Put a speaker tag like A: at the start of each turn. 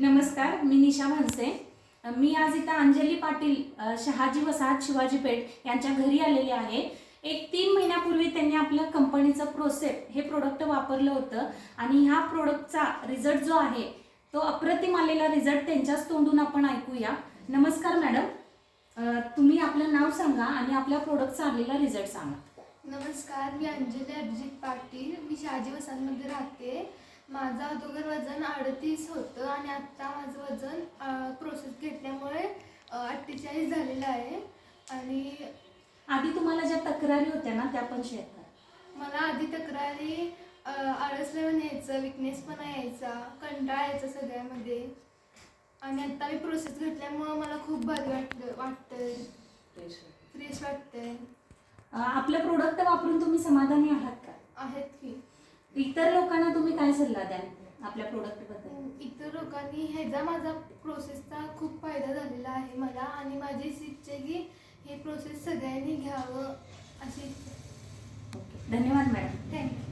A: नमस्कार, मी निशा भन्से। मी आज इथं अंजली पाटील शहाजी वसाहत शिवाजी पेठ यांच्या घरी आलेले आहे। एक 3 महिन्यापूर्वी त्यांनी आपल्या कंपनीचं प्रोसेप हे प्रोडक्ट वापरलं होतं आणि ह्या प्रोडक्टचा रिझल्ट जो आहे तो अप्रतिम आलेला रिझल्ट त्यांच्याच तोंडून आपण ऐकूया। नमस्कार मॅडम, तुम्ही आपलं नाव सांगा आणि आपल्या प्रोडक्टचा आलेला रिझल्ट सांगा।
B: नमस्कार, मी अंजली अभिजित पाटील, मी शहाजी वसाहतमध्ये राहते। माझं अगोदर वजन 38 होतं आणि आता माझं वजन प्रोसेस घेतल्यामुळे 48 झालेलं आहे। आणि
A: आधी तुम्हाला ज्या तक्रारी होत्या ना त्या पण शेअर करा।
B: मला आधी तक्रारी आळसल्यावर यायचं, विकनेसपणा यायचा, कंटाळा यायचा सगळ्यामध्ये। आणि आता मी प्रोसेस घेतल्यामुळे मला खूप भारी वाटतंय, फ्रेश वाटतंय।
A: आपलं प्रोडक्ट वापरून तुम्ही समाधानी आहात का?
B: आहेत की।
A: इतर लोकांना तुम्ही काय सल्ला द्याल आपल्या प्रोडक्ट बद्दल?
B: इतर लोकांनी ह्याचा माझा प्रोसेसचा खूप फायदा झालेला आहे मला, आणि माझी इच्छा आहे की हे प्रोसेस सगळ्यांनी घ्यावं अशी इच्छा।
A: ओके, धन्यवाद मॅडम।
B: थँक्यू।